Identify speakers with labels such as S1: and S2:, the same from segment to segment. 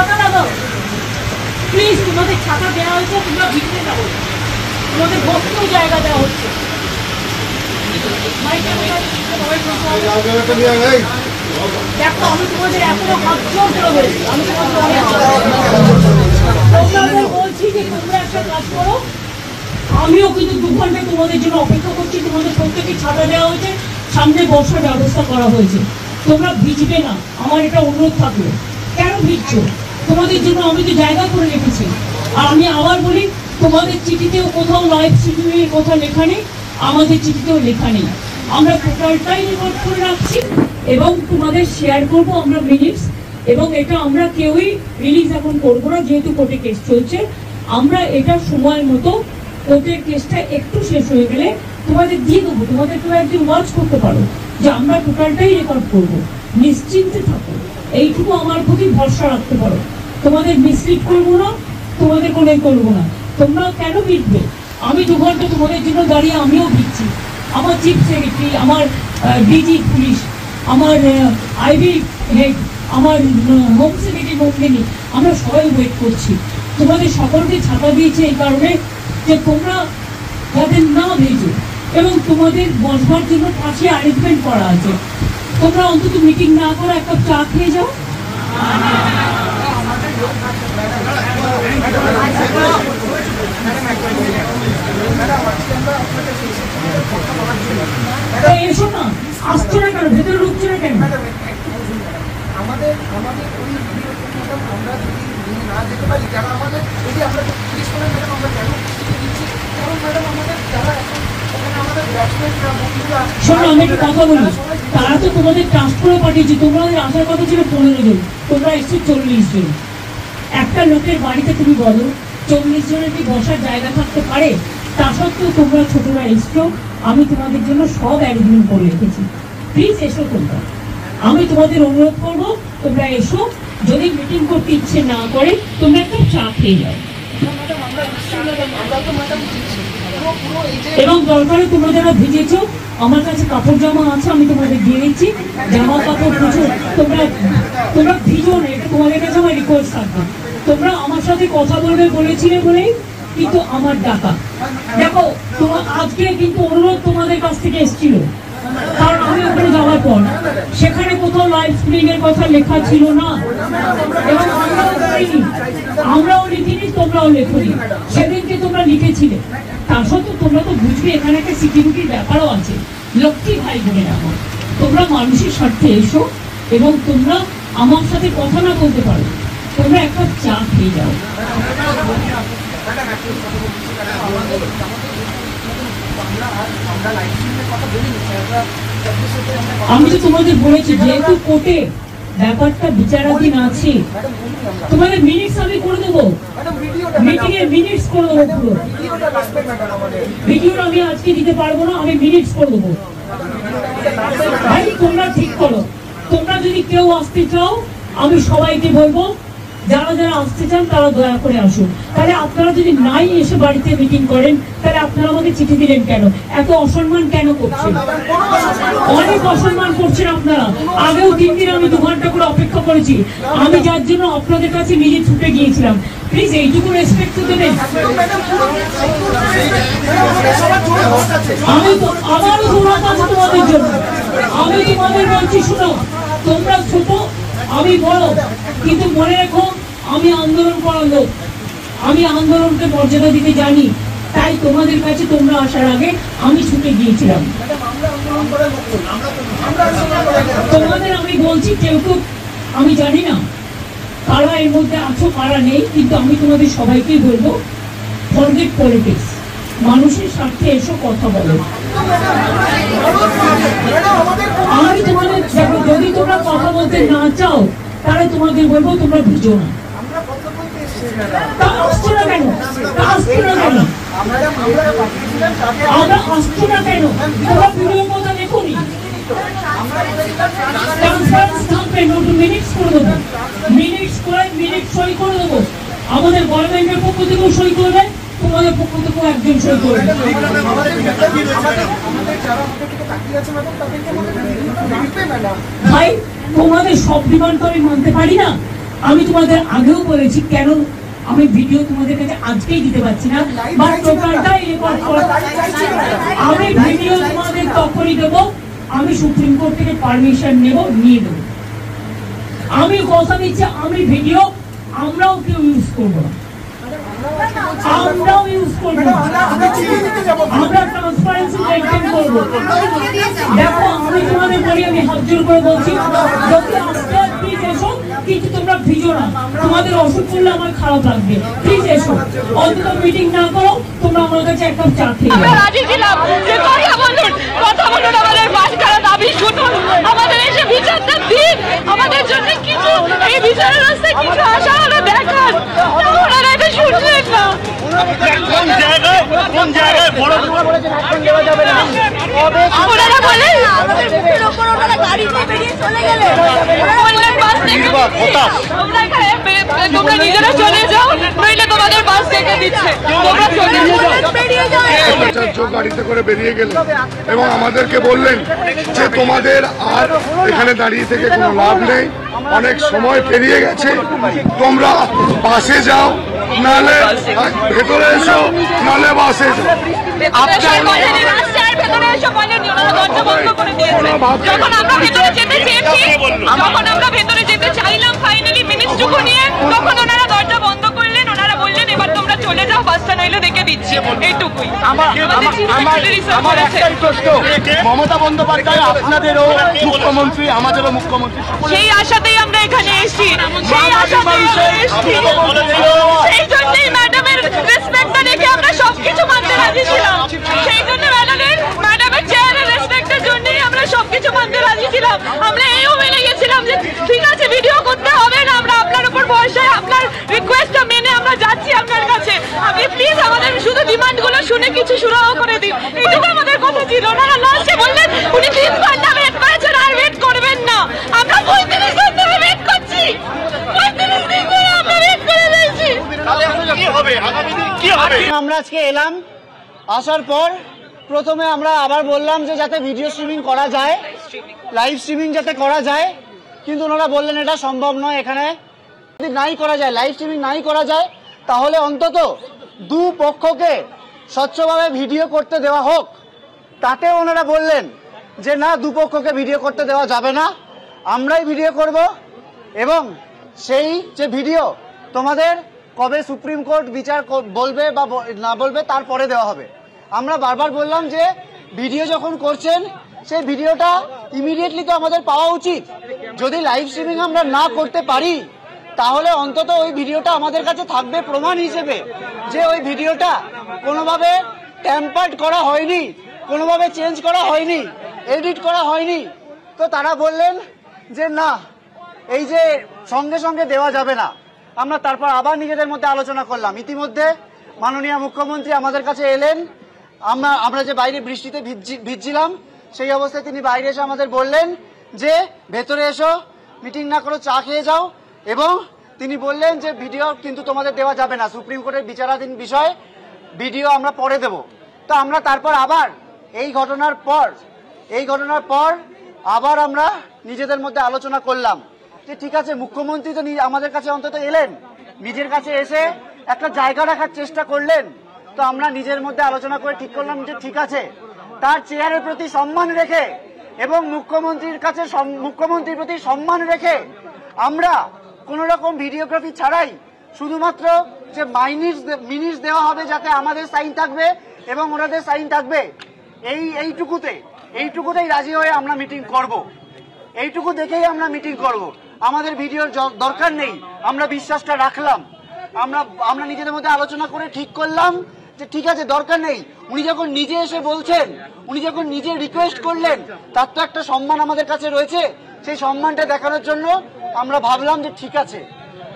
S1: ছাতাটা দাও প্লিজ, তোমাদের ছাতা দেওয়া হয়েছে, তোমরা ভিতরে যাবো, তোমাদের বসতেও জায়গা দেওয়া হচ্ছে। দেখো আমি তোমাদের এখনো হাত জোর করে বলছি, আমি তোমাদের বলছি যে তোমরা একটা কাজ করো, আমিও কিন্তু 2 ঘন্টা তোমাদের জন্য অপেক্ষা করছি। তোমাদের প্রত্যেকে ছাতা দেওয়া হয়েছে, সামনে বসার ব্যবস্থা করা হয়েছে, তোমরা ভিজবে না, আমার এটা অনুরোধ থাকলো। কেন ভিজছো? তোমাদের জন্য আমি তো জায়গা করে রেখেছি। আর আমি আবার বলি, তোমাদের চিঠিতেও কোথাও লাইভ শিডিউলের কথা লেখা নেই, আমাদের চিঠিতেও লেখা নেই। আমরা টোটালটাই রেকর্ড করে রাখছি এবং তোমাদের শেয়ার করবো আমরা মিনিটস, এবং এটা আমরা কেউই রিলিজ এখন করবো না, যেহেতু কোর্টে কেস চলছে। আমরা এটা সময় মতো কোর্টের কেসটা একটু শেষ হয়ে গেলে তোমাদের দিয়ে দেবো, তোমাদের তোমরা একদিন ওয়াচ করতে পারো যে আমরা টোটালটাই রেকর্ড করবো। নিশ্চিন্তে থাকো, এইটুকু আমার প্রতি ভরসা রাখতে পারো। তোমাদের মিসলিড করবো না, তোমাদের কোনোই করবো না। তোমরা কেন ভিড়বে? আমি 2 ঘন্টা তোমাদের জন্য দাঁড়িয়ে আমিও ভিড়ছি। আমার চিফ সেক্রেটারি, আমার ডিজি পুলিশ, আমার আইবি হেড, আমার হোম সেক্রেটারি নন্দিনী, আমরা সবাই ওয়েট করছি। তোমাদের সকলকে ছাতা দিয়েছে এই কারণে যে তোমরা যাতে না ভেজো, এবং তোমাদের বসবার জন্য পাশে অ্যারেঞ্জমেন্ট করা আছে। তোমরা অন্তত মিটিং না করে এক কাপ চা খেয়ে যাও। এসো না, আসছে না কেন? ভেতরে ঢুকছে না কেন?
S2: আমাদের ওই আমরা যদি না যেতে পারি, যারা আমাদের যদি আমরা জিজ্ঞেস করেন ম্যাডাম আমরা কেন দিচ্ছি, কারণ ম্যাডাম আমাদের যারা এখন ওখানে আমাদের ব্যাটসম্যানরা বন্ধুরা।
S1: শোনো, আমি একটু কথা বলি, তারা তো তোমাদের ট্রান্সফারে পাঠিয়েছে, তোমাদের আসার কথা ছিল 15 জন, তোমরা এসছো 40 জন। একটা লোকের বাড়িতে তুমি বলো 40 জনের কি বসার জায়গা থাকতে পারে? তা সত্ত্বেও তোমরা ছোটরা এসছো, আমি তোমাদের জন্য সব অ্যারেঞ্জমেন্ট করে রেখেছি। প্লিজ এসো তোমরা, আমি তোমাদের অনুরোধ করবো তোমরা এসো। যদি মিটিং করতে ইচ্ছে না করে তোমরা একটা চা খেয়ে যাও, এবং দরকারে তোমরা যারা ভিজেছো আমার কাছে কাপড় জামা আছে, আমি তোমাদের দিয়ে দিচ্ছি জামা কাপড় প্রচুর। তোমরা ভিজো না, এটা তোমাদের কাছে আমার রিকোয়েস্ট থাকবে। তোমরা আমার সাথে কথা বলবে বলেছিলে বলেই কিন্তু আমার ডাকা। দেখো তোমার আজকে কিন্তু অনুরোধ তোমাদের কাছ থেকে এসেছিল, কারণ আমি ওখানে যাওয়ার পর সেখানে কোথাও লাইভ স্ট্রিমিং এর কথা লেখা ছিল না, এবং আমরাও লিখিনি, তোমরাও লেখনি। সেদিনকে তোমরা লিখেছিলে, তা সত্ত্বেও তোমরা তো বুঝবে এখানে একটা সিকিউরিটির ব্যাপারও আছে। লক্ষ্মী ভাই বোনের আমার, তোমরা মানুষের স্বার্থে এসো, এবং তোমরা আমার সাথে কথা না বলতে পারো, তোমরা একটা চা খেয়ে যাও। আমি তো তোমাদের বলেছি, যেহেতু কোর্টে ব্যাপারটা বিচারাধীন আছে, তোমাদের মিনিটস আমি করে দেবো, মিটিং এর মিনিটস করে দেবো। পুরো ভিডিওটা আমি আজকে দিতে পারবো না, আমি মিনিটস করে দেবো। ভাই তোমরা ঠিক করো, তোমরা যদি কেউ আসতে চাও আমি সবাইকে বলবো যারা যারা আসতে চান তারা দয়া করে আসুন। তাহলে আপনারা যদি নাই এসে বাড়িতে মিটিং করেন, তাহলে আপনারা আমাকে চিঠি দিলেন কেন? এত অসম্মান কেন করছেন? অনেক অসম্মান করছেন আপনারা। আগেও 3 দিন আমি 2 ঘন্টা করে অপেক্ষা করেছি, আমি যার জন্য আপনাদের কাছে নিজে ছুটে গিয়েছিলাম। প্লিজ এইটুকু রেসপেক্ট তো দেবেন। আমি তো আবারও ধন্যবাদ আছে তোমাদের জন্য। আমি তোমাদের বলছি, শুনো, তোমরা ছোট আমি বড়, কিন্তু মনে রেখো আমি আন্দোলন করার লোক, আমি আন্দোলনকে মর্যাদা দিতে জানি। তাই তোমাদের কাছে তোমরা আসার আগে আমি ছুটে গিয়েছিলাম। তোমাদের আমি বলছি, কেউ কেউ আমি জানি না কারা এর মধ্যে আছো কারা নেই, কিন্তু আমি তোমাদের সবাইকেই বলবো, ফরগেট পলিটিক্স, মানুষের স্বার্থে এসো, কথা বলো। আমি তোমাদের দেখো, যদি তোমরা কথা বলতে না চাও তাহলে তোমাদের বলবো তোমরা বুঝো না। আসছো না কেন? আসছো না কেন? আমরা আসছো না কেন? তোমরা ভিডিওর কথা দেখোনি? কনফারেন্স থাকবে, মিনিটস করে দেবো, মিনিটস করে মিনিট সই করে দেবো। আমাদের গভর্নমেন্টের পক্ষ থেকেও সই করবে, তোমাদের পক্ষ থেকেও একজন সই করবে। ভাই তোমাদের সব ডিমান্ড তো আমি মানতে পারি না। আমি তোমাদের আগেও বলেছি কেন আমি ভিডিও তোমাদের কাছে আজকেই দিতে পারছি না, বা টোটালটাই রেকর্ড করো। আমি ভিডিও তোমাদের তখনই দেবো আমি সুপ্রিম কোর্ট থেকে পারমিশন নিয়ে দেবো। আমি কথা দিচ্ছি আমি ভিডিও আমরাও কেউ ইউজ করবো না, আমরাও ইউজ করবো না, আমরা ট্রান্সপারেন্সি মেইনটেইন করবো। দেখো আমি তোমাদের বলি, আমি হাত জোর করে বলছি যদি আজকে প্লিজ এসো, কিন্তু তোমরা ভিজো না, তোমাদের অসুখ করলে আমার খারাপ লাগবে, প্লিজ এসো, অন্তত মিটিং না করো, তোমরা আমার কাছে এক কাপ চা খেয়ে
S3: আমরা রাজি ছিলাম যে কথা বলুন আমাদের বাসখানা দাবি শুনুন, আমাদের এসে বিচারটা দিন, আমাদের জন্য কিছু এই বিচারের রাস্তায় কিছু আশা হলো দেখান, ওনারা এটা শুনলেন না।
S4: কোন জায়গায়
S3: ওনারা বলেন আমাদের বুকের ওপর ওনারা গাড়ি নিয়ে বেরিয়ে চলে গেলেন, বললেন বাস থেকে তোমরা নিজেরা চলে যাও, নইলে তোমাদের বাস থেকে দিচ্ছে, তোমরা চলে বেরিয়ে যাও।
S5: গাড়িতে করে বেরিয়ে গেলেন এবং আমাদেরকে বললেন যে তোমাদের আর এখানে দাঁড়িয়ে থেকে কোনো লাভ নেই, অনেক সময় পেরিয়ে গেছে, তোমরা বাসে যাও, নালে ভেতরে এসো, নালে বাসে যাও।
S3: যখন আমরা ভেতরে যেতে চাইলাম ফাইনালি মিনিটটুকু নিয়ে, তখন ওনারা দরজা বন্ধ করলেন, ওনারা বললেন এবার তোমরা চলে যাও, বাসটা নইলে দেখে দিচ্ছি, এইটুকুই।
S4: আমার একটাই প্রশ্ন, মমতা বন্দ্যোপাধ্যায় আপনাদেরও মুখ্যমন্ত্রী, আমাদেরও মুখ্যমন্ত্রী,
S3: সেই আশাতেই আমরা এখানে এসেছি, সেই আশাতেই সেই জন্যই ম্যাডামের রেসপেক্টটা দেখে আমরা সবকিছু মানতে রাজি ছিলাম, সেই জন্য ম্যাডামের চেয়ারের রেসপেক্টের জন্যই আমরা সবকিছু মানতে রাজি ছিলাম। আমরা এইও মেনে গেছিলাম যে ঠিক আছে ভিডিও করতে হবে না, আমরা আপনার উপর ভরসায় আপনার রিকোয়েস্টটা মেনে আমরা যাচ্ছি আপনার কাছে, আপনি প্লিজ আমাদের শুধু ডিমান্ডগুলো শুনে কিছু সুরাহ করে দিন, এইটুকু আমাদের কথা ছিল। ওনারা লাস্টে বললেন উনি 3 ঘন্টা ওয়েট করেছেন, আর ওয়েট করবেন না, আমরা 35 ঘন্টা ওয়েট করছি, 35 দিন ধরে আমরা ওয়েট করে রয়েছি।
S6: আমরা আজকে এলাম, আসার পর প্রথমে আমরা আবার বললাম যে যাতে ভিডিও স্ট্রিমিং করা যায়, লাইভ স্ট্রিমিং যাতে করা যায়, কিন্তু ওনারা বললেন এটা সম্ভব নয়, এখানে যদি নাই করা যায়, লাইভ স্ট্রিমিং নাই করা যায়, তাহলে অন্তত দুপক্ষকে স্বচ্ছভাবে ভিডিও করতে দেওয়া হোক। তাতে ওনারা বললেন যে না, দুপক্ষকে ভিডিও করতে দেওয়া যাবে না, আমরাই ভিডিও করব, এবং সেই যে ভিডিও তোমাদের কবে সুপ্রিম কোর্ট বিচার বলবে বা না বলবে তারপরে দেওয়া হবে। আমরা বারবার বললাম যে ভিডিও যখন করছেন সেই ভিডিওটা ইমিডিয়েটলি তো আমাদের পাওয়া উচিত, যদি লাইভ স্ট্রিমিং আমরা না করতে পারি তাহলে অন্তত ওই ভিডিওটা আমাদের কাছে থাকবে প্রমাণ হিসেবে যে ওই ভিডিওটা কোনোভাবে ট্যাম্পার্ড করা হয়নি, কোনোভাবে চেঞ্জ করা হয়নি, এডিট করা হয়নি। তো তারা বললেন যে না, এই যে সঙ্গে সঙ্গে দেওয়া যাবে না। আমরা তারপর আবার নিজেদের মধ্যে আলোচনা করলাম, ইতিমধ্যে মাননীয় মুখ্যমন্ত্রী আমাদের কাছে এলেন, আমরা যে বাইরে বৃষ্টিতে ভিজছিলাম সেই অবস্থায় তিনি বাইরে এসে আমাদের বললেন যে ভেতরে এসো, মিটিং না করো, চা খেয়ে যাও, এবং তিনি বললেন যে ভিডিও কিন্তু তোমাদের দেওয়া যাবে না, সুপ্রিম কোর্টের বিচারাধীন বিষয়, ভিডিও আমরা পরে দেব। তো আমরা তারপর আবার এই ঘটনার পর আবার আমরা নিজেদের মধ্যে আলোচনা করলাম যে ঠিক আছে, মুখ্যমন্ত্রী তো আমাদের কাছে অন্তত এলেন, নিজের কাছে এসে একটা জায়গা রাখার চেষ্টা করলেন। তো আমরা নিজের মধ্যে আলোচনা করে ঠিক করলাম যে ঠিক আছে, তার চেয়ারের প্রতি সম্মান রেখে এবং মুখ্যমন্ত্রীর প্রতি সম্মান রেখে আমরা কোন রকম ভিডিওগ্রাফি ছাড়াই শুধুমাত্র যে মিনিটস দেওয়া হবে যাতে আমাদের সাইন থাকবে এবং ওনাদের সাইন থাকবে, এইটুকুতেই রাজি হয়ে আমরা মিটিং করব, এইটুকু দেখেই আমরা মিটিং করব। আমাদের ভিডিওর দরকার নেই, আমরা বিশ্বাসটা রাখলাম, আমরা নিজেদের মধ্যে আলোচনা করে ঠিক করলাম যে ঠিক আছে, দরকার নেই। উনি যখন নিজে এসে বলছেন, উনি যখন নিজে রিকোয়েস্ট করলেন, তার তো একটা সম্মান আমাদের কাছে রয়েছে, সেই সম্মানটা দেখানোর জন্য আমরা ভাবলাম যে ঠিক আছে,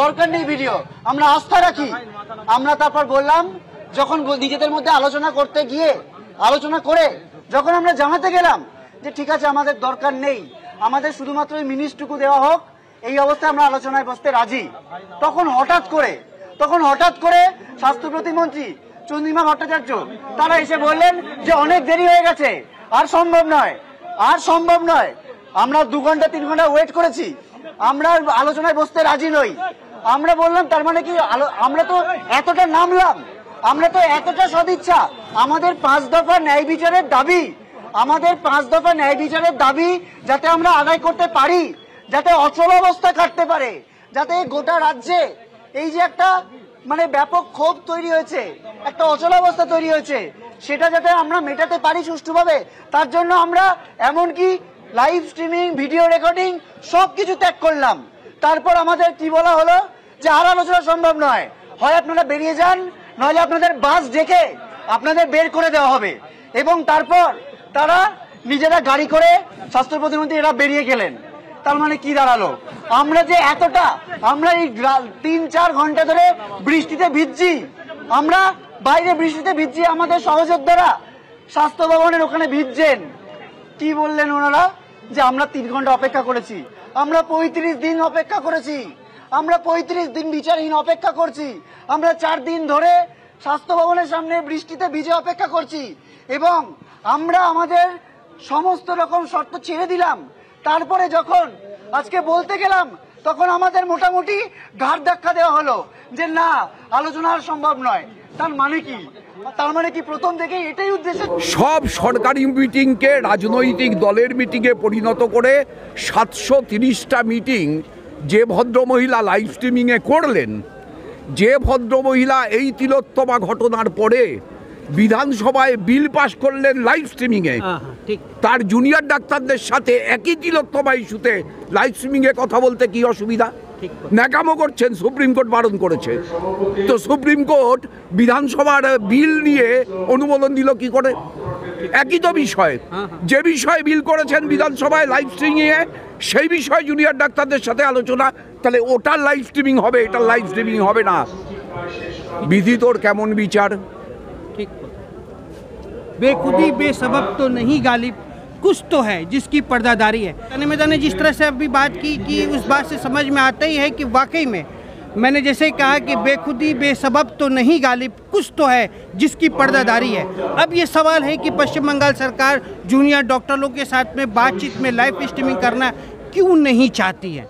S6: দরকার নেই ভিডিও, আমরা আস্থা রাখি। আমরা তারপর বললাম, যখন নিজেদের মধ্যে আলোচনা করে যখন আমরা জানাতে গেলাম যে ঠিক আছে, আমাদের দরকার নেই, আমাদের শুধুমাত্র ওই মিনিটটুকু দেওয়া হোক, এই অবস্থায় আমরা আলোচনায় বসতে রাজি। তখন হঠাৎ করে স্বাস্থ্য প্রতিমন্ত্রী চন্দ্রিমা ভট্টাচার্য তারা এসে বললেন যে অনেক দেরি হয়ে গেছে, আর সম্ভব নয়। আমরা 2 ঘন্টা 3 ঘন্টা ওয়েট করেছি, আমরা আলোচনায় বসতে রাজি নই। আমরা বললাম তার মানে কি আমরা তো এতটা নামলাম, আমরা তো এতটা সদিচ্ছা, আমাদের 5 দফা ন্যায় বিচারের দাবি, আমাদের 5 দফা ন্যায় বিচারের দাবি যাতে আমরা আদায় করতে পারি, যাতে অচল অবস্থা কাটতে পারে, যাতে গোটা রাজ্যে এই যে একটা মানে ব্যাপক ক্ষোভ তৈরি হয়েছে, একটা অচল অবস্থা তৈরি হয়েছে, সেটা যাতে আমরা মেটাতে পারি সুষ্ঠুভাবে, তার জন্য আমরা এমনকি লাইভ স্ট্রিমিং, ভিডিও রেকর্ডিং সবকিছু ত্যাগ করলাম। তারপর আমাদের কি বলা হলো যে আর আলোচনা সম্ভব নয়, হয় আপনারা বেরিয়ে যান, নইলে আপনাদের বাস ডেকে আপনাদের বের করে দেওয়া হবে। এবং তারপর তারা নিজেরা গাড়ি করে স্বাস্থ্য প্রতিমন্ত্রী এরা বেরিয়ে গেলেন। তার মানে কি দাঁড়ালো, আমরা যে এতটা আমরা এই 3-4 ঘন্টা ধরে বৃষ্টিতে ভিজছি, আমরা বাইরে বৃষ্টিতে ভিজছি, আমাদের সহযোদ্ধারা স্বাস্থ্য ভবনের ওখানে ভিজছেন। কি বললেন ওনারা যে আমরা 3 ঘন্টা অপেক্ষা করেছি, আমরা 35 দিন অপেক্ষা করেছি, আমরা 35 দিন বিচারহীন অপেক্ষা করছি, আমরা 4 দিন ধরে স্বাস্থ্য ভবনের সামনে বৃষ্টিতে ভিজে অপেক্ষা করছি এবং আমরা আমাদের সমস্ত রকম শর্ত ছেড়ে দিলাম। তারপরে যখন আজকে বলতে গেলাম তখন আমাদের মোটামুটি ঘাড় ধাক্কা দেওয়া হলো যে না, আলোচনা আর সম্ভব নয়। তার মানে কি, তার মানে কি প্রথম থেকে এটাই উদ্দেশ্য?
S7: সব সরকারি মিটিংকে রাজনৈতিক দলের মিটিংয়ে পরিণত করে 730টা মিটিং যে ভদ্রমহিলা লাইভ স্ট্রিমিংয়ে করলেন, যে ভদ্রমহিলা এই তিলোত্তমা ঘটনার পরে বিধানসভায় বিল পাশ করলেন লাইভ স্ট্রিমিংয়ে, তার জুনিয়র ডাক্তারদের সাথে একই তিলোত্তমা ইস্যুতে লাইভ স্ট্রিমিংয়ে কথা বলতে কি অসুবিধা? ন্যাকামো করছেন, সুপ্রিম কোর্ট বারণ করেছে। তো সুপ্রিম কোর্ট বিধানসভার বিল নিয়ে অনুমোদন দিল কি করে? একই তো বিষয়, যে বিষয়ে বিল করেছেন বিধানসভায় লাইভ স্ট্রিমিংয়ে, সেই বিষয়ে জুনিয়র ডাক্তারদের সাথে আলোচনা, তাহলে ওটার লাইভ স্ট্রিমিং হবে, এটার লাইভ স্ট্রিমিং হবে না। বিধি তোর কেমন বিচার?
S8: ठीक, बेखुदी बेसबब तो नहीं गालिब, कुछ तो है जिसकी पर्दादारी है। तने मैदान ने जिस तरह से अभी बात की कि उस बात से समझ में आता ही है कि वाकई में मैंने जैसे कहा कि बेखुदी बेसबब तो नहीं गालिब, कुछ तो है जिसकी पर्दादारी है। अब ये सवाल है कि पश्चिम बंगाल सरकार जूनियर डॉक्टरों के साथ में बातचीत में लाइव स्ट्रीमिंग करना क्यों नहीं चाहती है।